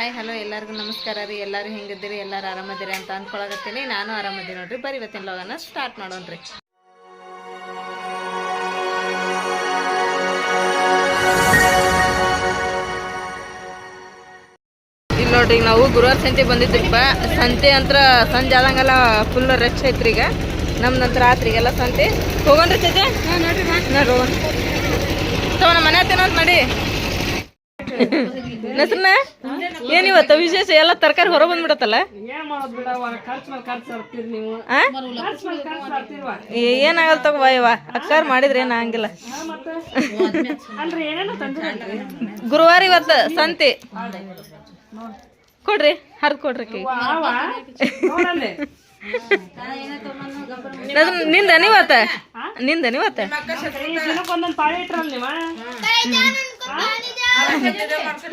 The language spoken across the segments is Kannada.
ಹಾಯ್ ಹಲೋ ಎಲ್ಲರಿಗೂ ನಮಸ್ಕಾರ ರೀ. ಎಲ್ಲರೂ ಹೆಂಗಿದ್ದೀರಿ? ಎಲ್ಲರೂ ಆರಾಮದಿರಿ ಅಂತ ಅಂದ್ಕೊಳಕತ್ತೀನಿ. ನಾನು ಆರಾಮದ್ದೀನಿ ನೋಡ್ರಿ. ಬರೀ ಇವತ್ತಿನ ಲೋಗನ ಸ್ಟಾರ್ಟ್ ಮಾಡೋಣ್ರಿ. ಇಲ್ಲಿ ನೋಡ್ರಿ, ಈಗ ನಾವು ಗುರುವಾರ ಸಂತೆ ಬಂದಿದ್ರಿಪ್ಪ. ಸಂತೆ ಅಂತ ಸಂಜೆ ಆದಂಗೆಲ್ಲ ಫುಲ್ ರಶ್ ಐತ್ರಿ. ಈಗ ನಮ್ದಂತ್ರ ರಾತ್ರಿಗೆಲ್ಲ ಸಂತೆ ಹೋಗೋಣ್ರಿ. ಚಜೆ ನೋಡ್ರಿ ನೋಡ್ರಿ ಹೋಗೋಣ. ನಮ್ಮ ಮನೆ ಹತ್ತೇನಂತ ಮಾಡಿ ನಸ್ರನ ಏನಿವತ್ತ ವಿಶೇಷ? ಎಲ್ಲ ತರಕಾರಿ ಹೊರ ಬಂದ್ಬಿಡತ್ತಲ್ಲ. ಏನಾಗಲ್ಲ ತಗೋ ಯವ್ವ, ಅಕ್ಕಾರ್ ಮಾಡಿದ್ರೆ ಏನ ಹಂಗಿಲ್ಲ. ಗುರುವಾರ ಇವತ್ತು ಸಂತೆ ಕೊಡ್ರಿ, ಹರಿದು ಕೊಡ್ರಿ. ನಿಂದ ನೀವತ್ತ ನಿಂದ ನೀವತ್ತ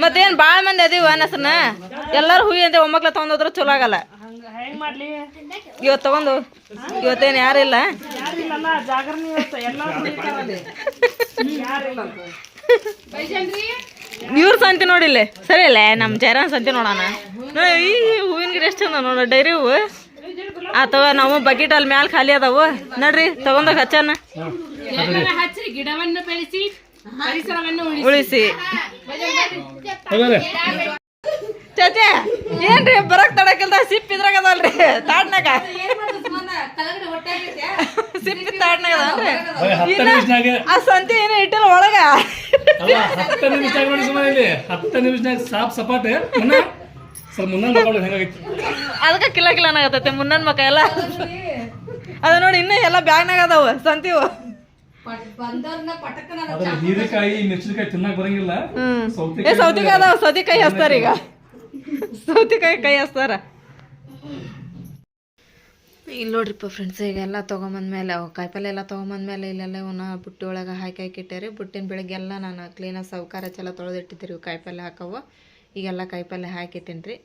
ಮತ್ತೇನ್ ಬಾಳ ಮಂದಿ ಅದೀವ ನಸನ ಎಲ್ಲಾರು ಹೂವಿ ಅಂತ ಒಮ್ಮಕ್ಲ ತಗೊಂಡೋದ್ರ ಚಲೋ ಆಗಲ್ಲ. ಇವತ್ತು ತಗೊಂಡು ಇವತ್ತೇನು ಯಾರಿಲ್ಲ. ಇವ್ರ ಸಂತೆ ನೋಡಿಲ್ಲ ಸರಿ ಅಲ್ಲ, ನಮ್ ಜೈರಾನ್ ಸಂತೆ ನೋಡೋಣ. ಈ ಹೂವಿನ ಗಿಡ ಎಷ್ಟು ಚಂದ ನೋಡ, ಡೈರಿ ಹೂವು ಆತವ. ನಾವು ಬಕೆಟ್ ಅಲ್ಲಿ ಮ್ಯಾಲ ಖಾಲಿ ಅದಾವು ನೋಡ್ರಿ, ತಗೊಂಡಾಗ ಹಚ್ಚನ ಉಳಿಸಿ. ಚಚೆ ಏನ್ರಿ ಬರಕ್ ತಡಕಿಲ್ದ ಸಿಪ್ ಇದ್ರಾಗ ಅದಲ್ರಿ ತಾಡ್ನಾಗ, ಸಿಪ್ಪಿ ತಾಡ್ನಾಗ ಅದಲ್ರಿ. ಆ ಸಂತೆ ಏನೋ ಇಟ್ಟಿಲ್ಲ ಒಳಗ. 10 ನಿಮಿಷನಾಗ ಸಾಪ್ ಸಪಾಟೆ ಅದಕ್ಕೆ ಕಿಲ ಕಿಲ ಆಗತ್ತೈತೆ ಮುನ್ನನ್ ಮಕ್ಕ ಎಲ್ಲ. ಅದ ನೋಡಿ ಇನ್ನೂ ಎಲ್ಲ ಬ್ಯಾಗ್ನಾಗ ಅದಾವ ಸಂತಿವು. ಹೀರೆಕಾಯಿ ಮೆಣಸಿನಕಾಯಿ ತಿನ್ನಕ್ ಬರಂಗಿಲ್ಲ. ಸೌತಿಕಾಯಿ ಅದಾವ, ಸೌತಿಕಾಯಿ ಹಚ್ತಾರ. ಈಗ ಸೌತಿಕಾಯಿ ಕೈ ಹಚ್ತಾರ. ಇಲ್ಲಿ ನೋಡ್ರಿಪ್ಪ ಫ್ರೆಂಡ್ಸ್, ಈಗ ಎಲ್ಲ ತೊಗೊಂಬಂದ್ಮೇಲೆ ಅವು ಕಾಯಿಪಲ್ಲೆ ಎಲ್ಲ ತೊಗೊಂಬಂದ್ಮೇಲೆ ಇಲ್ಲೆಲ್ಲ ಇವನ್ನ ಬುಟ್ಟಿ ಒಳಗೆ ಹಾಕಿಟ್ಟಿರಿ. ಬುಟ್ಟಿನ ಬೆಳಗ್ಗೆಲ್ಲ ನಾನು ಕ್ಲೀನಾಗಿ ಸೌಕಾರ ಚೆಲ್ಲ ತೊಳೆದಿಟ್ಟಿದ್ದೀರಿ. ಇವು ಕಾಯಿಪಲ್ಲೆ ಹಾಕವು. ಈಗೆಲ್ಲ ಕಾಯಿಪಲ್ಲೆ ಹಾಕಿಟ್ಟೀನಿ ರೀ.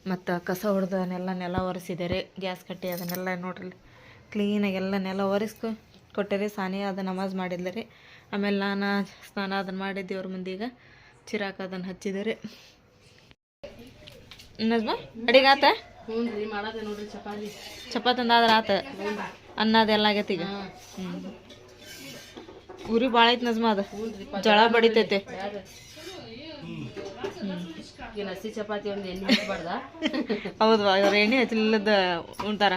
ಮತ್ತು ಕಸ ಹೊಡೆದನ್ನೆಲ್ಲ ನೆಲ ಒರೆಸಿದೆ. ಗ್ಯಾಸ್ ಕಟ್ಟಿ ಅದನ್ನೆಲ್ಲ ನೋಡ್ರಿ ಕ್ಲೀನಾಗಿ ಎಲ್ಲ ನೆಲ ಒರೆಸ್ಕೊ ಕೊಟ್ಟೆ. ಸಾನಿ ಅದು ನಮಾಜ್ ಮಾಡಿದ್ಲ ರೀ. ಆಮೇಲೆ ನಾನು ಸ್ನಾನ ಅದನ್ನು ಮಾಡಿದ್ದೆ. ಅವ್ರ ಮುಂದೀಗ ಚಿರಾಕ ಅದನ್ನು ಹಚ್ಚಿದೆ ರೀ. ನಜ್ಮ ಅಡಿಗೆ ಆತ? ಚಪಾತಿ ಅಂದಾದ್ರೆ ಆತ. ಅನ್ನದೆಲ್ಲ ಆಗೈತಿ ಈಗ. ಉರಿ ಭಾಳ ಐತೆ ನಜ್ಮ, ಅದು ಜಳ ಬಡಿತೈತೆ. ಹೌದು, ಇವ್ರ ಎಣ್ಣೆ ಹಚ್ಚಲಿಲ್ಲದ ಉಣ್ತಾರ.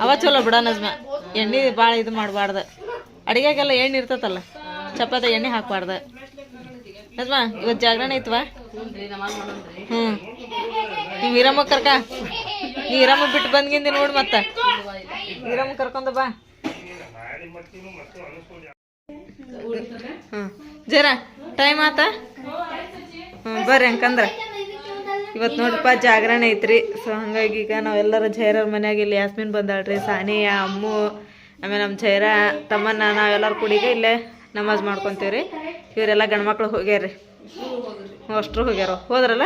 ಅವ ಚಲೋ ಬಿಡ ನಜ್ಮ. ಎಣ್ಣೆ ಭಾಳ ಇದು ಮಾಡಬಾರ್ದು. ಅಡಿಗೆಗೆಲ್ಲ ಎಣ್ಣೆ ಇರ್ತತಲ್ಲ, ಚಪಾತಿ ಎಣ್ಣೆ ಹಾಕ್ಬಾರ್ದು ನಜ್ಮ. ಇವತ್ತು ಜಾಗರಣೆ ಐತ್ವಾ? ನೀವು ಈರಮ್ಮ ಕರ್ಕ, ನೀ ಈರಮ್ಮ ಬಿಟ್ಟು ಬಂದ್ಗಿಂದಿ ನೋಡಿ. ಮತ್ತೆ ಈರಮ್ಮ ಕರ್ಕೊಂಡ ಬಾ. ಜರ ಟೈಮ್ ಆತ. ಬರ್ರಿ ಹಂಗಂದ್ರೆ ಇವತ್ತು ನೋಡ್ರಿಪ್ಪ ಜಾಗರಣೆ ಐತ್ರಿ. ಸೊ ಹಂಗಾಗಿ ಈಗ ನಾವೆಲ್ಲರೂ ಜೈರವ್ರ ಮನ್ಯಾಗ ಇಲ್ಲಿ ಯಾಸ್ಮಿನ್ ಬಂದಾಳ್ರಿ, ಸಾನಿಯ, ಅಮ್ಮು, ಆಮೇಲೆ ನಮ್ಮ ಜೈರ ತಮ್ಮನ್ನ ನಾವೆಲ್ಲರೂ ಕೂಡಿಗೆ ಇಲ್ಲೇ ನಮಾಜ್ ಮಾಡ್ಕೊತೀವ್ರಿ. ಇವರೆಲ್ಲ ಗಂಡ್ಮಕ್ಳು ಹೋಗ್ಯಾರ್ರಿ, ಅಷ್ಟ್ರು ಹೋಗ್ಯಾರ. ಹೋದ್ರಲ್ಲ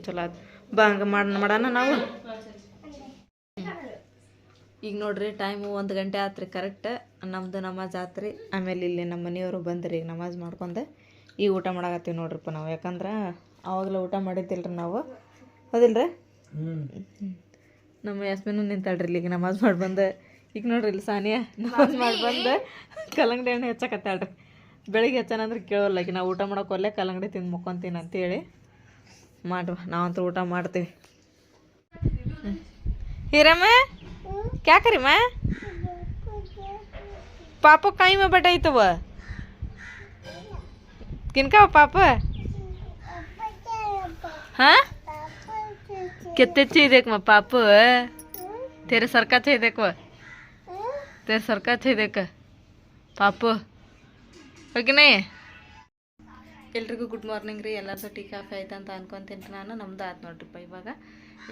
ಚಲೋ ಆಯ್ತು. ಬಾ ಹಂಗೆ ಮಾಡೋಣ ನಾವು. ಈಗ ನೋಡ್ರಿ ಟೈಮು 1 ಗಂಟೆ ಆತ್ರಿ ಕರೆಕ್ಟ್. ನಮ್ಮದು ನಮಾಜ್ ಆತ್ರಿ. ಆಮೇಲೆ ಇಲ್ಲಿ ನಮ್ಮ ಮನೆಯವರು ಬಂದ್ರಿ ಈಗ ನಮಾಜ್ ಮಾಡ್ಕೊಂಡು. ಈಗ ಊಟ ಮಾಡಾಕತ್ತೀವಿ ನೋಡ್ರಿಪ್ಪ ನಾವು. ಯಾಕಂದ್ರೆ ಆವಾಗಲೇ ಊಟ ಮಾಡಿದ್ದಿಲ್ರಿ ನಾವು, ಹೌದಿಲ್ರಿ? ನಮ್ಮ ಯಾಸ್ಮಿನು ನಿಂತಾಳ್ರಿ ಇಲ್ಲಿ ಈಗ ನಮಾಜ್ ಮಾಡಿ ಬಂದು. ಈಗ ನೋಡ್ರಿ ಇಲ್ಲಿ ಸಾನಿಯಾ ನಮಾಜ್ ಮಾಡಿ ಬಂದು ಕಲ್ಲಂಗಡಿ ಹಣ್ಣು ಹೆಚ್ಚಕತ್ತಾಳ್ರಿ. ಬೆಳಿಗ್ಗೆ ಹೆಚ್ಚನಂದ್ರೆ ಕೇಳೋಲ್ಲ. ಈಗ ನಾವು ಊಟ ಮಾಡೋಕೊಲ್ಲೇ ಕಲ್ಲಂಗಡಿ ತಿಂದು ಮುಕ್ಕೊಂತೀನಿ ಅಂತೇಳಿ ಮಾಡುವ. ನಾವಂತೂ ಊಟ ಮಾಡ್ತೀವಿ. ಹಿರಮ್ಮ ಕ್ಯಾ ಕರಿಮ್ಮ? ಪಾಪ ಕಾಯಿ में बैठा तो वह किनका पाप? हाँ कितने चाहिए देख मैं पाप तेरे सर का चाहिए देख, तेरे सर का चाहिए देख पाप ಓಕೆ. ಎಲ್ರಿಗೂ ಗುಡ್ ಮಾರ್ನಿಂಗ್ ರೀ. ಎಲ್ಲರದ್ದು ಟೀ ಕಾಫಿ ಆಯ್ತು ಅಂತ ಅನ್ಕೊತೀನಿ ನಾನು. ನಮ್ದು ಆಯ್ತು ನೋಡ್ರಿಪ್ಪ. ಇವಾಗ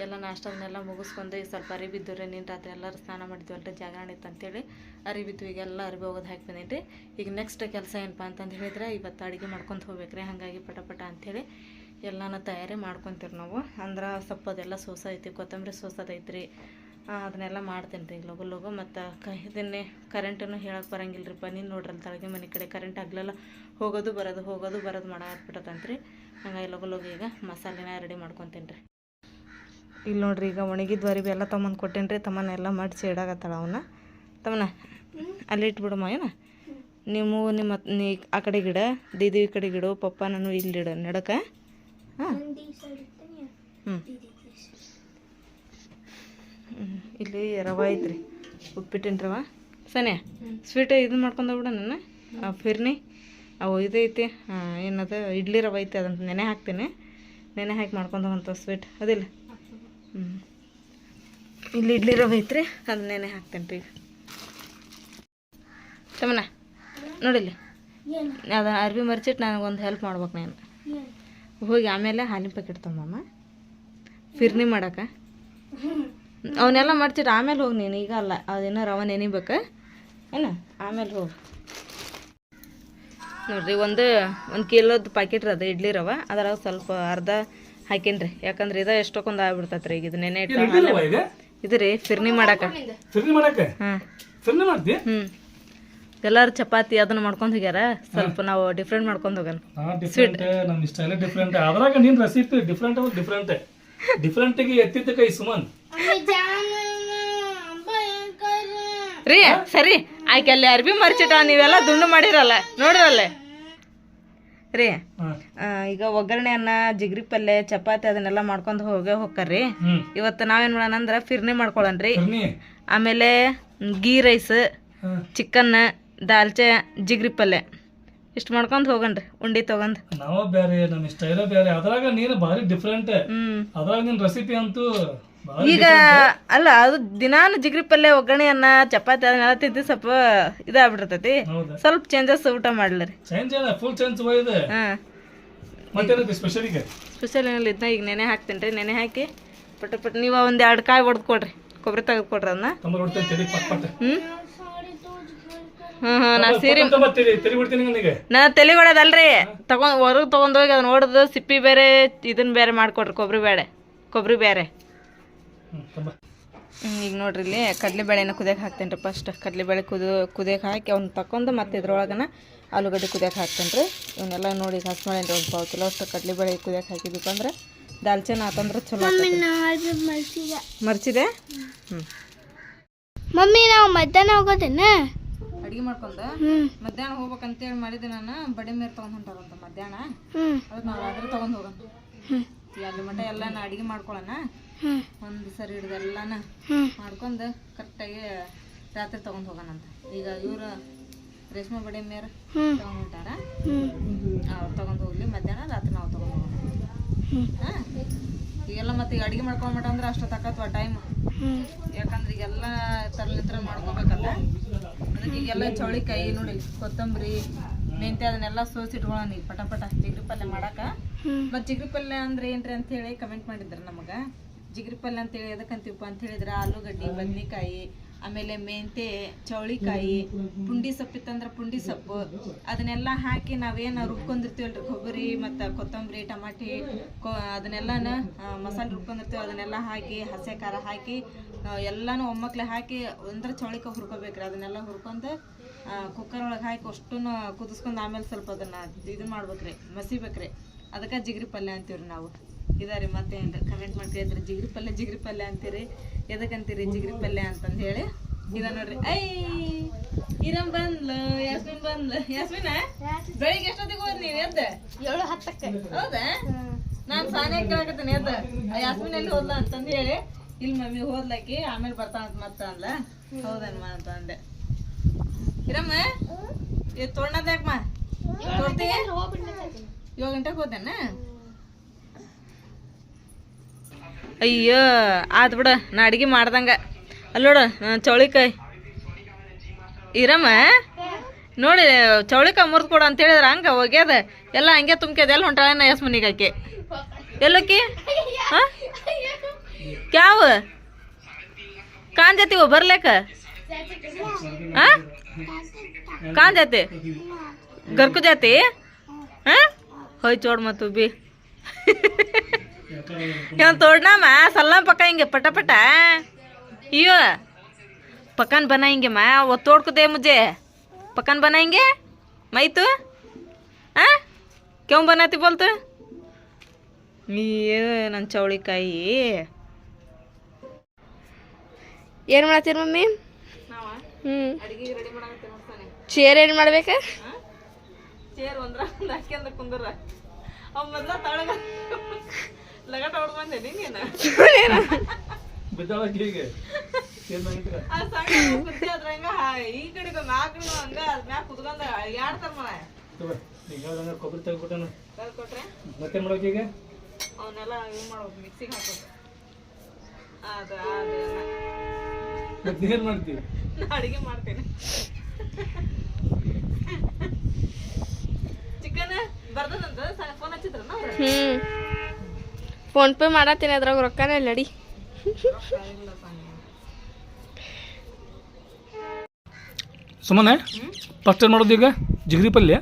ಎಲ್ಲ ನಾಷ್ಟವನ್ನೆಲ್ಲ ಮುಗಿಸ್ಕೊಂಡು ಈಗ ಸ್ವಲ್ಪ ಅರಿ ಬಿದ್ದು ರೀ. ನೀನು ರಾತ್ರಿ ಎಲ್ಲರೂ ಸ್ನಾನ ಮಾಡಿದ್ವಲ್ರಿ, ಜಾಗರಣೆ ಇತ್ತು ಅಂತೇಳಿ ಅರಿ ಬಿದ್ದು. ಈಗೆಲ್ಲ ಅರಿವಿ ಹೋಗೋದು ಹಾಕಿ ಬಂದೀನಿ ರೀ. ಈಗ ನೆಕ್ಸ್ಟ್ ಕೆಲಸ ಏನಪ್ಪ ಅಂತಂದು ಹೇಳಿದ್ರೆ ಇವತ್ತು ಅಡುಗೆ ಮಾಡ್ಕೊತ ಹೋಗ್ಬೇಕು ರೀ. ಹಾಗಾಗಿ ಪಟ ಅಂಥೇಳಿ ಎಲ್ಲನೂ ತಯಾರಿ ಮಾಡ್ಕೊತೀವಿ ನಾವು. ಅಂದ್ರೆ ಸ್ವಲ್ಪ ಅದೆಲ್ಲ ಸೋಸ ಐತಿ, ಕೊತ್ತಂಬರಿ ಸೋಸೋದೈತ್ರಿ. ಅದನ್ನೆಲ್ಲ ಮಾಡ್ತೀನಿ ರೀ ಈಗ ಲಗು. ಮತ್ತು ಇದನ್ನೇ ಕರೆಂಟನ್ನು ಹೇಳಕ್ಕೆ ಬರಂಗಿಲ್ಲ ರೀ. ನೀನು ನೋಡ್ರಲ್ಲ ತಳಗೆ ಮನೆ ಕಡೆ ಕರೆಂಟ್ ಆಗಲೆಲ್ಲ ಹೋಗೋದು ಬರೋದು ಮಾಡಾಕ್ಬಿಟ್ಟತಂತ್ರಿ. ಹಂಗಾಗಿ ಲಗು ಈಗ ಮಸಾಲೆನ ರೆಡಿ ಮಾಡ್ಕೊತೀನಿ ರೀ. ಇಲ್ಲಿ ನೋಡ್ರಿ ಈಗ ಒಣಗಿದ್ವು ಅರಿವಿ ಎಲ್ಲ ತೊಗೊಂಬಂದು ಕೊಟ್ಟೇನಿ ರೀ. ತಮ್ಮನ ಎಲ್ಲ ಮಡಿಸಿ ಇಡಾಕತ್ತಾಳ ಅವನ್ನ. ತಮ್ಮನ ಅಲ್ಲಿ ಇಟ್ಬಿಡಮ್ಮ ಏನ, ನೀವು ನೀ ಆ ಕಡೆ ಗಿಡ, ದೀದಿ ಈ ಕಡೆ ಗಿಡ, ಪಪ್ಪ ನಾನು ಇಲ್ಲಿ ಇಡ ನಡಕ. ಹಾಂ ಇಲ್ಲಿ ರವೆ ಐತ್ರಿ, ಉಪ್ಪಿಟ್ಟಿನ ರವೆ. ಸನ್ಯಾ ಸ್ವೀಟ್ ಇದನ್ನ ಮಾಡ್ಕೊಂಡೋಗ್ಬಿಡ ನನ್ನ ಫಿರ್ನಿ ಅವು ಇದೈತಿ ಏನದು ಇಡ್ಲಿ ರವೆ ಐತಿ, ಅದಂತ ನೆನೆ ಹಾಕ್ತೀನಿ. ನೆನೆ ಹಾಕಿ ಮಾಡ್ಕೊಂಡು ಹೋಗಂತ ಸ್ವೀಟ್ ಅದಿಲ್ಲ. ಇಲ್ಲಿ ಇಡ್ಲಿ ರವೆ ಐತ್ರಿ, ಅದು ನೆನೆ ಹಾಕ್ತೇನೆ ರೀ. ತಮ್ಮನ ನೋಡಿಲ್ಲ ಅದು ಅರ್ಬಿ ಮರ್ಚಿಟ್ಟು ನನಗೊಂದು ಹೆಲ್ಪ್ ಮಾಡ್ಬೇಕು. ನಾನು ಹೋಗಿ ಆಮೇಲೆ ಹಾಲಿನ ಪ್ಯಾಕೆಟ್ ತೊಗೊಂಬಮ್ಮ ಫಿರ್ನಿ ಮಾಡಕ್ಕೆ. ಅವನ್ನೆಲ್ಲ ಮರ್ಚಿಟ್ಟು ಆಮೇಲೆ ಹೋಗಿ ನೀನು, ಈಗ ಅಲ್ಲ. ಅದೇನೋ ರವೆ ನೆನಿಬೇಕು ಏನ, ಆಮೇಲೆ ಹೋಗಿ. ನೋಡಿರಿ ಒಂದು ಕಿಲೋದ ಪ್ಯಾಕೆಟ್ ರೀ ಅದು ಇಡ್ಲಿ ರವೆ. ಅದ್ರಾಗ ಸ್ವಲ್ಪ ಅರ್ಧ ಹಾಕೀನಿ ರೀ, ಯಾಕಂದ್ರೆ ಇದು ಎಷ್ಟೊಂದು ಆಗ್ಬಿಡ್ತೈತೆ ರೀ. ಈಗ ಇದು ನೆನೆ ಇಟ್ಟು ಇದು ರೀ ಫಿರ್ನಿ ಮಾಡಕ್ಕೆ. ಹಾಂ ಎಲ್ಲರೂ ಚಪಾತಿ ಅದನ್ನ ಮಾಡ್ಕೊಂಡು ಹೋಗ್ಯಾರ. ಸ್ವಲ್ಪ ನಾವು ಡಿಫ್ರೆಂಟ್ ಮಾಡ್ಕೊಂಡು ಹೋಗೋಣ. ಸ್ವೀಟ್ ನಮ್ಮ ಸ್ಟೈಲ್ ಡಿಫ್ರೆಂಟ್. ಅದ್ರಾಗ ನಿನ್ನ ರೆಸಿಪಿ ಡಿಫ್ರೆಂಟಿಗೆ ಎತ್ತಿದ್ದ ಕೈ ಸುಮನ್ ರೀ. ಸರಿ ಆಯ್ಕೆ ಅಲ್ಲಿ ಅರ್ಬಿ ಮರ್ಚಿಟ ನೀವೆಲ್ಲ ದುಂಡು ಮಾಡಿರಲ್ಲ ನೋಡ್ರಲ್ಲ ರೀ. ಈಗ ಒಗ್ಗರಣೆ ಅನ್ನ, ಜಿಗ್ರಿ ಪಲ್ಯ, ಚಪಾತಿ ಅದನ್ನೆಲ್ಲ ಮಾಡ್ಕೊಂಡು ಹೋಗ್ಕರ್ರಿ. ಇವತ್ತು ನಾವೇನು ಮಾಡೋಣ ಅಂದ್ರೆ ಫಿರ್ನಿ ಮಾಡ್ಕೊಳ್ಳೋಣ್ರಿ. ಆಮೇಲೆ ಗೀ ರೈಸ್, ಚಿಕನ್, ದಾಲ್ಚೆ, ಜಿಗ್ರಿ ಪಲ್ಯ ಇಷ್ಟು ಮಾಡ್ಕೊಂಡು ಹೋಗಣ್ರಿ. ಉಂಡಿ ತಗೊಂಡ್ ನಾವು ಬೇರೆ, ನಮ್ಮ ಸ್ಟೈಲ ಬೇರೆ. ಅದ್ರಾಗ ನೀನು ಭಾರಿ ಡಿಫ್ರೆಂಟ್. ಅದ್ರಾಗ ನಿನ್ನ ರೆಸಿಪಿ ಅಂತೂ ಈಗ ಅಲ್ಲ, ಅದು ದಿನಾನು ಜಿಗ್ರಿ ಪಲ್ಯ, ಒಗ್ಗರಣೆ ಅನ್ನ, ಚಪಾತಿ ಅದನ್ನೆಲ್ಲ ತಿಂದು ಸ್ವಲ್ಪ ಇದಾಗ್ಬಿಡ್ತೈತಿ. ಸ್ವಲ್ಪ ಚೇಂಜಸ್ ಊಟ ಮಾಡ್ಲರಿ. ಫುಲ್ ಚೇಂಜ್ ಇದೆ. ಸ್ಪೆಷಲ್ ಏನಿಲ್ಲ, ಇದನ್ನ ಈಗ ನೆನೆ ಹಾಕ್ತೀನಿ ರೀ. ನೆನೆ ಹಾಕಿ ಪಟ ನೀವು ಒಂದು 2 ಕಾಯಿ ಹೊಡೆದು ಕೊಡ್ರಿ, ಕೊಬ್ಬರಿ ತೆಗೆದು ಕೊಡ್ರಿ ಅದನ್ನ. ನಾ ಸೀರೆ ನಾ ತಲೆ ಹೊಡೋದಲ್ರಿ, ಹೊರಗೆ ತೊಗೊಂಡೋಗಿ ಅದನ್ನ ಹೊಡೆದು ಸಿಪ್ಪಿ ಬೇರೆ ಇದನ್ನ ಬೇರೆ ಮಾಡಿಕೊಡ್ರಿ. ಕೊಬ್ಬರಿ ಬೇರೆ. ಈಗ ನೋಡ್ರಿ ಇಲ್ಲಿ ಕಡಲೆಬೇಳೆನ ಕುದಿಯಕ್ಕೆ ಹಾಕ್ತೇನೆ ರೀ. ಫಸ್ಟ್ ಕಡಲೆಬೇಳೆ ಕುದಿಯಕ್ಕೆ ಹಾಕಿ ಅವ್ನ ತಕೊಂಡು ಮತ್ತೆ ಇದ್ರೊಳಗನ ಆಲೂಗಡ್ಡೆ ಕುದಿಯಕ್ಕೆ ಹಾಕ್ತೇನೆ ರೀ. ಇವನ್ನೆಲ್ಲ ನೋಡಿ ಹಸ್ಮೇಲೆ ಒಂದು 1 ಕಿಲೋ ಅಷ್ಟು ಕಡಲೆಬೇಳೆ ಕುದಿಯಕ್ಕೆ ಹಾಕಿದ್ವಿ ಅಂದ್ರೆ ದಾಲ್ಚೆನ ಆತಂದ್ರೆ ಚಲೋ ಮರ್ಚಿದೆ. ಮಮ್ಮಿ ನಾವು ಮಧ್ಯಾಹ್ನ ಹೋಗೋದೇನ ಅಡಿಗೆ ಮಾಡ್ಕೊಂಡು ಮಧ್ಯಾಹ್ನ ಹೋಗ್ಬೇಕಂತೇಳಿ ಮಾಡಿದ್ದೆ ನಾನು. ಬಡಿ ಮೇರ್ ತೊಗೊಂಡು ಹೊಂಟಾರಂತ ಮಧ್ಯಾಹ್ನ. ಅದಕ್ಕೆ ನಾವು ರಾತ್ರಿ ತೊಗೊಂಡು ಹೋಗೋಣ. ಅಲ್ಲಿ ಮಟ್ಟ ಎಲ್ಲಾನ ಅಡಿಗೆ ಮಾಡ್ಕೊಳ್ಳೋಣ. ಒಂದು ಸರಿ ಹಿಡ್ದು ಎಲ್ಲಾನ ಮಾಡ್ಕೊಂಡು ಕರೆಕ್ಟಾಗಿ ರಾತ್ರಿ ತೊಗೊಂಡು ಹೋಗೋಣಂತ. ಈಗ ಇವ್ರು ರೇಷ್ಮೆ ಬಡಿ ಮೇರ್ ತೊಗೊಂಡು ಹೊಂಟಾರ, ಅವ್ರು ತೊಗೊಂಡು ಹೋಗ್ಲಿ. ಮಧ್ಯಾಹ್ನ ರಾತ್ರಿ ನಾವು ತೊಗೊಂಡು ಹೋಗೋಣ. ಈಗೆಲ್ಲ ಮತ್ತೆ ಈಗ ಅಡಿಗೆ ಮಾಡ್ಕೊಂಡ್ಬಿಟ್ಟ ಅಂದ್ರೆ ಅಷ್ಟೊತ್ತಾಕತ್ವ ಟೈಮ್. ಯಾಕಂದ್ರೆ ಈಗೆಲ್ಲ ತರಲಿತ್ರ ಮಾಡ್ಕೋಬೇಕಲ್ಲ. ಅದಕ್ಕೆ ಈಗೆಲ್ಲ ಚೌಳಿಕಾಯಿ ನೋಡಿ, ಕೊತ್ತಂಬರಿ, ಮೆಂತ್ಯ ಅದನ್ನೆಲ್ಲ ಸೋಸಿಟ್ಕೊಳ್ಳೋಣ ಈಗ ಪಟ ಜಿಗ್ರಿ ಪಲ್ಯ ಮಾಡಕ್ಕೆ. ಮತ್ತು ಜಿಗ್ರಿ ಪಲ್ಯ ಅಂದ್ರೆ ಏನ್ರಿ ಅಂತ ಹೇಳಿ ಕಮೆಂಟ್ ಮಾಡಿದ್ರು ನಮಗೆ. ಜಿಗ್ರಿ ಪಲ್ಯ ಅಂತೇಳಿ ಎದಕ್ಕಂತೀವಪ್ಪ ಅಂತ ಹೇಳಿದ್ರೆ ಆಲೂಗಡ್ಡೆ, ಬದ್ನಿಕಾಯಿ, ಆಮೇಲೆ ಮೆಂತೆ, ಚೌಳಿಕಾಯಿ, ಪುಂಡಿ ಸೊಪ್ಪಿತ್ತಂದ್ರೆ ಪುಂಡಿ ಸೊಪ್ಪು ಅದನ್ನೆಲ್ಲ ಹಾಕಿ ನಾವೇನು ರುಬ್ಕೊಂಡಿರ್ತೀವಲ್ರಿ, ಕೊಬ್ಬರಿ ಮತ್ತು ಕೊತ್ತಂಬರಿ, ಟಮಾಟಿ ಅದನ್ನೆಲ್ಲನ ಮಸಾಲೆ ರುಬ್ಕೊಂಡಿರ್ತೀವಿ. ಅದನ್ನೆಲ್ಲ ಹಾಕಿ ಹಸಿ ಖಾರ ಹಾಕಿ ಎಲ್ಲನೂ ಒಮ್ಮಕ್ಲೆ ಹಾಕಿ ಅಂದ್ರೆ ಚೌಳಿಕಾಯಿ ಹುರ್ಕೋಬೇಕ್ರಿ. ಅದನ್ನೆಲ್ಲ ಹುರ್ಕೊಂಡು ಕುಕ್ಕರ್ ಒಳಗೆ ಹಾಕಿ ಅಷ್ಟನ್ನು ಕುದಿಸ್ಕೊಂಡು ಆಮೇಲೆ ಸ್ವಲ್ಪ ಅದನ್ನು ಇದನ್ನ ಮಾಡ್ಬೇಕ್ರಿ, ಮಸಿಬೇಕ್ರಿ. ಅದಕ್ಕೆ ಜಿಗ್ರಿ ಪಲ್ಯ ಅಂತೀವ್ರಿ ನಾವು. ಇದಾರಿ ಮತ್ತೆ ಏನು ಕಮೆಂಟ್ ಮಾಡಿ ಕೇಳಿದ್ರಿ, ಜಿಗ್ರಿ ಪಲ್ಯ ಅಂತೀರಿ, ಎದಕ್ಕಂತೀರಿ ಜಿಗ್ರಿ ಪಲ್ಯ ಅಂತಂದು ಹೇಳಿ. ಇದ ನೋಡ್ರಿ. ಇರಮ್ ಬಂದ್ಲು, ಯಾಸ್ಮಿನ್ ಬಂದ್ಲು. ಯಾಸ್ಮಿನ ಬೆಳಿಗ್ಗೆ ಎಷ್ಟೊತ್ತಿಗೆ ಹೋದ್ರಿ ನೀವು ಎದ್ದ? 7:10. ಹೌದಾ? ನಾನು ಸಾನೆ ಕೇಳಕತ್ತೀನಿ ಎದ್ದ ಯಾಸ್ಮಿನ್ ಎಲ್ಲಿ ಹೋದ್ಲ ಅಂತಂದು ಹೇಳಿ. ಇಲ್ಲಿ ಮಮ್ಮಿ ಹೋದ್ಲಾಕಿ, ಆಮೇಲೆ ಬರ್ತಾಳ ಮತ್ತೆ ಅಂದ್ಲ. ಹೌದನ್ಮ ಅಂತ ಅಂದೆ. ಇರಮ್ಮ ಇದು ತೊಗೊಂಡದ ಯಾಕಮ್ಮ ತೋರ್ತಿ? 7 ಗಂಟೆಗೆ ಹೋದೇನ? ಅಯ್ಯೋ ಆದ್ ಬಿಡ, ನಾ ಅಡಿಗೆ ಮಾಡ್ದಂಗ. ಅಲ್ಲಿ ನೋಡು ಚೌಳಿಕಾಯಿ. ಇರಮ್ಮ ನೋಡಿ ಚೌಳಿಕಾಯಿ ಮುರಿದು ಕೊಡು ಅಂತ ಹೇಳಿದ್ರೆ ಹಂಗೆ ಹೋಗ್ಯದ ಎಲ್ಲ ಹಂಗೆ ತುಂಬ್ಕ್ಯದ. ಎಲ್ಲ ಹೊಂಟಾಳ ಯಸ್ಮನಿಗೆ ಆಕೆ ಎಲ್ಲೋಕಿ? ಹಾಂ ಕ್ಯಾವ ಕಾನ್ ಜಾತಿ वो ಬರ್ಲೇಕ? हाँ कहाँ जाते? घर को जाते? हाँ होई छोड़ मत तू भी. यहाँ तोड़ना माँ सलाम पकाएंगे पटापटा. यो पकान बनाएंगे माँ, वो तोड़ को दे मुझे. पकान बनाएंगे मैं तो. हाँ क्यों बनाती बोलते? ನನ್ನ ಚೌಳಿಕಾಯಿ ಏನು ಮಾಡತ್ತೀರಿ ಮಮ್ಮಿ? ಹ್ಞೂ ಅಡಿಗೆ ರೆಡಿ ಮಾಡಾಕತ್ತೀನಿ ನೋಡ್ತಾನೆ. ಚೇರ್ ಏನು ಮಾಡ್ಬೇಕಾ? ಚೇರ್ ಒಂದ್ರ ಒಂದು ಹಾಕ್ಯಂದ ಕುಂದ್ರ ಅವ್ ಮೊದ್ಲ ತಳಗ ಲಗಟ ಹೊಡ್ದು ಬಂದೆ ನೀನೇನು ಬಿದ್ದಾಳಕ್ಕೆ ಆ ಸಣ್ಣ ಕುರ್ಚಿ ಅದ್ರ ಹಂಗ ಈ ಕಡೆಗೆ ಮ್ಯಾಕ್ನು ಹಂಗ ಅದ್ ಮ್ಯಾಕ್ ಕುತ್ಕೊಂಡ ಯಾಡ್ತಾರ ಮರ ಕೊಬ್ಬರಿ ತೆಗ್ಬಿಟ್ಟನು ಕೊಟ್ರೆ ಮತ್ತೆ ಮಾಡೋಕೆ ಈಗ ಅವನ್ನೆಲ್ಲ ಇವ್ ಮಾಡ್ಬೇಕು, ಮಿಕ್ಸಿಗೆ ಹಾಕ್ಬೇಕು. ಅದ ಮತ್ತೆ ಏನ್ ಮಾಡ್ತೀವಿ? ನಾ ಅಡಿಗೆ ಮಾಡ್ತೇನೆ. ಚಿಕನ್ ಬರ್ದದಂತ ಫೋನ್ ಹಚ್ಚಿದ್ರನ ಅವ್ರ? ಹ್ಞೂ ಫೋನ್ ಪೇ ಮಾಡತ್ತೀನಿ, ಅದ್ರಾಗ ರೊಕ್ಕನೇ ಇಲ್ಲ ನಡಿ. ಸುಮ್ಮನೆ ಫಸ್ಟ್ ಏನು ಮಾಡೋದು ಈಗ? ಜಿಗರಿ ಪಲ್ಯ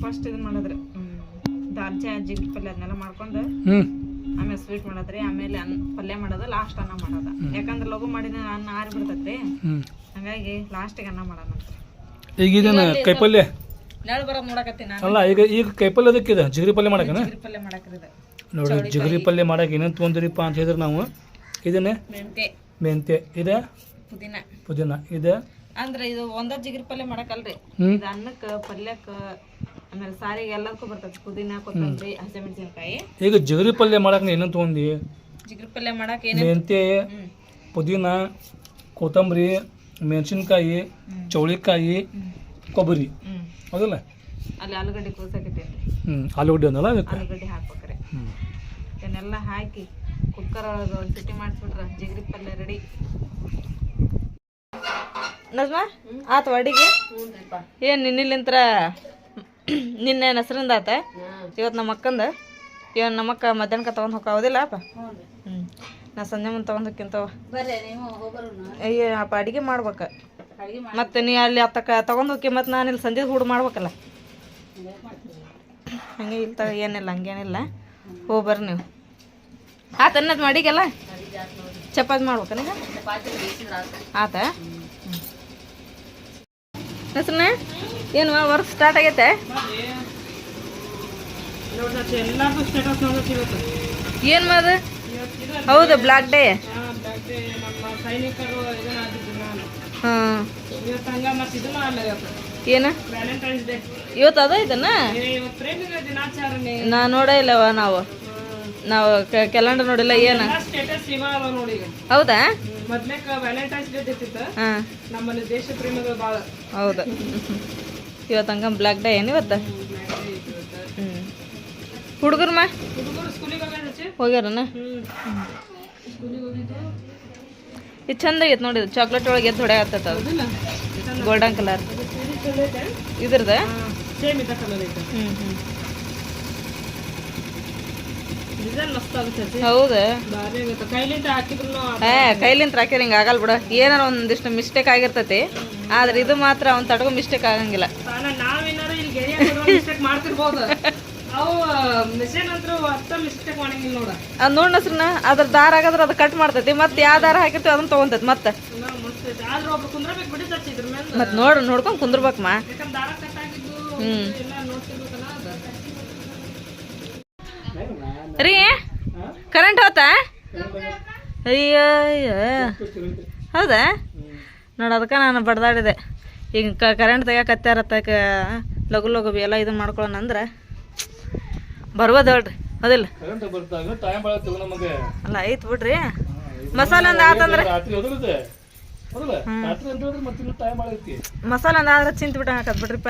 ಫಸ್ಟ್ ಇದನ್ನ ಮಾಡಿದ್ರಿ ದಾಲ್ಚಾ ಜಿಗ್ರಿ ಪಲ್ಯ ಅದನ್ನೆಲ್ಲ ಮಾಡ್ಕೊಂಡು ಆಮೇಲೆ ಸ್ವೀಟ್ ಮಾಡೋದ್ರಿ, ಆಮೇಲೆ ಪಲ್ಯ ಮಾಡೋದು, ಲಾಸ್ಟ್ ಅನ್ನ ಮಾಡೋದು. ಯಾಕಂದ್ರೆ ಲಘು ಮಾಡಿದ ಅನ್ನ ಆರಿ ಬಿಡ್ತೈತ್ರಿ, ಹಂಗಾಗಿ ಲಾಸ್ಟಿಗೆ ಅನ್ನ ಮಾಡೋಣಂತ. ಈಗ ಇದೇನು ಕೈಪಲ್ಯ ನೆಳ ಬರೋದು ನೋಡಕತ್ತೀನಿ ನಾನು. ಅಲ್ಲ ಈಗ ಕೈಪಲ್ಯ ಅದಕ್ಕಿದೆ ಜಿಗರಿ ಪಲ್ಯ ಮಾಡಕನ ಜಿಗ್ರಿ ಪಲ್ಯ ಮಾಡಕ್ರಿ ಇದು. ನೋಡಿ ಜಿಗರಿ ಪಲ್ಯ ಮಾಡಕ್ಕೆ ಏನೇನು ತೊಗೊಂಡಿರಿಪ್ಪ ಅಂತ ಹೇಳಿದ್ರೆ ನಾವು ಇದನ್ನೇ ಮೆಂತ್ಯ ಇದೆ, ಪುದೀನ ಇದೆ. ಅಂದ್ರೆ ಇದು ಒಂದ ಜಿಗ್ರಿ ಪಲ್ಯ ಮಾಡಕಲ್ರಿ, ಇದು ಅನ್ನಕ್ಕ ಪಲ್ಯಕ್ಕ ಆಮೇಲೆ ಸಾರಿಗೆ ಎಲ್ಲದಕ್ಕೂ ಬರ್ತೈತಿ. ಪುದೀನ, ಕೊತ್ತಂಬರಿ, ಹಸಿಮೆಣಸಿನಕಾಯಿ. ಈಗ ಜಿಗರಿ ಪಲ್ಯ ಮಾಡಕ್ಕೆ ಏನೇನು ತೊಗೊಂಡಿ? ಜಿಗ್ರಿ ಪಲ್ಯ ಮಾಡಕ್ಕೆ ಏನೇನು? ಮೆಂತ್ಯ, ಪುದೀನ, ಕೊತ್ತಂಬರಿ, ಮೆಣಸಿನ್ಕಾಯಿ, ಚೌಳಿಕಾಯಿ, ಕೊಬ್ಬರಿ, ಹೌದಲ್ಲ? ಅಲ್ಲಿ ಆಲೂಗಡ್ಡೆ ಕೂಸಾಕೈತಿ, ಆಲೂಗಡ್ಡೆ ಅನ್ನಲ್ಲ ಅದಕ್ಕೆ ಆಲೂಗಡ್ಡೆ ಹಾಕ್ಬೇಕ್ರಿ. ಇದನ್ನೆಲ್ಲ ಹಾಕಿ ಕುಕ್ಕರ್ ಒಳಗೆ ಒಂದು ಸಿಟಿ ಮಾಡಿಸ್ಬಿಟ್ರೆ ಜಿಗ್ರಿ ಪಲ್ಯ ರೆಡಿ. ನಜ್ಮಾ ಆತ ಅಡಿಗೆ ಏನು ನಿನ್ನಿಲ್ಲಿಂತ್ರ ನಿನ್ನೆ ಹೆಸರಿಂದ ಆತ, ಇವತ್ತು ನಮ್ಮ ಅಕ್ಕಂದು. ಇವತ್ತು ನಮ್ಮ ಅಕ್ಕ ಮಧ್ಯಾಹ್ನಕ್ಕೆ ತೊಗೊಂಡು ಹೋಗೋದಿಲ್ಲ ಅಪ್ಪ. ನಾ ಸಂಜೆ ಮುಂದೆ ತೊಗೊಂಡು ಹೋಗ್ಕಿಂತವ. ಅಯ್ಯ ಅಪ್ಪ ಅಡಿಗೆ ಮಾಡ್ಬೇಕು, ಮತ್ತೆ ನೀ ಅಲ್ಲಿ ಅತ್ತಕ್ಕ ತೊಗೊಂಡು ಹೋಗಿ ಮತ್ತು ನಾನು ಇಲ್ಲಿ ಸಂಜೆ ಹೂಡು ಮಾಡ್ಬೇಕಲ್ಲ. ಹಂಗೆ ಇಲ್ಲಿ ತಗ ಏನಿಲ್ಲ, ಹಂಗೇನಿಲ್ಲ. ಹೋಗಿ ಬರ್ರಿ ನೀವು. ಆತ ಅನ್ನೋದು ಅಡಿಗೆಲ್ಲ ಚಪಾತಿ ಮಾಡ್ಬೇಕನ ಈಗ? ಆತ ಹೆಸ್ರನ್ನ ಏನು ವರ್ಕ್ ಸ್ಟಾರ್ಟ್ ಆಗೈತೆ? ಏನು ಮಾದ? ಹೌದು, ಬ್ಲಾಕ್ ಡೇ. ಹಾಂ ಏನು ಇವತ್ತು ಅದ ಇದನ್ನ ನಾ ನೋಡೇ ಇಲ್ಲವ. ನಾವು ಕ್ಯಾಲೆಂಡರ್ ನೋಡಿಲ್ಲ. ಏನು ಹೌದಾ? ಹಾಂ ಹೌದು, ಇವತ್ತು ಹಂಗ ಬ್ಲ್ಯಾಕ್ ಡೇ ಏನು ಇವತ್ತು? ಹುಡುಗರು ಹೋಗ್ಯಾರನ? ಇದು ಚಂದ ಆಗೈತೆ ನೋಡಿ, ಚಾಕ್ಲೇಟ್ ಒಳಗೆ ಎದ್ದು ಹೊಡೆಯತ್ತದ, ಗೋಲ್ಡನ್ ಕಲರ್ ಇದ್ರದ. ಹೌದು, ಕೈಲಿಂತ ಹಾಕಿರ ಹಿಂಗೆ ಆಗಲ್ಲ ಬಿಡ. ಏನಾರ ಒಂದಿಷ್ಟು ಮಿಸ್ಟೇಕ್ ಆಗಿರ್ತೈತಿ, ಆದ್ರೆ ಇದು ಮಾತ್ರ ಅವ್ನು ತಡ್ಕೊ ಮಿಸ್ಟೇಕ್ ಆಗಂಗಿಲ್ಲ. ಅದು ನೋಡ್ ನಸ್ರನ ಅದ್ರ ದಾರ ಆಗದ್ರ ಅದು ಕಟ್ ಮಾಡ್ತೈತಿ, ಮತ್ತೆ ಯಾವ ದಾರ ಹಾಕಿರ್ತೀವಿ ಅದನ್ನ ತಗೊಂತೈತಿ. ಮತ್ತೆ ನೋಡ್ಕೊಂಡ್ ಕುಂದ್ರಬೇಕಮ್ಮ. ರೀ ಕರೆಂಟ್ ಹೋತಾ? ಅಯ್ಯ ಹೌದಾ? ನೋಡಿ ಅದಕ್ಕೆ ನಾನು ಬಡ್ದಾಡಿದೆ. ಈಗ ಕರೆಂಟ್ ತೆಗಿಯಕತ್ತಾರತ್ತ, ಲಘು ಲಘು ಎಲ್ಲ ಇದನ್ನ ಮಾಡ್ಕೊಳ್ಳೋಣ ಅಂದ್ರೆ ಬರ್ಬೋದು ಹೇಳ್ರಿ, ಹೌದಿಲ್ಲ? ಅಲ್ಲ ಐತ್ ಬಿಡ್ರಿ. ಮಸಾಲೆ ಒಂದು ಆತಂದ್ರೆ ಮಸಾಲೆ ಒಂದು ಆದ್ರೆ ಚಿಂತ ಬಿಟ್ಟ ಹಾಕದ್ ಬಿಡ್ರಿಪ್ಪ.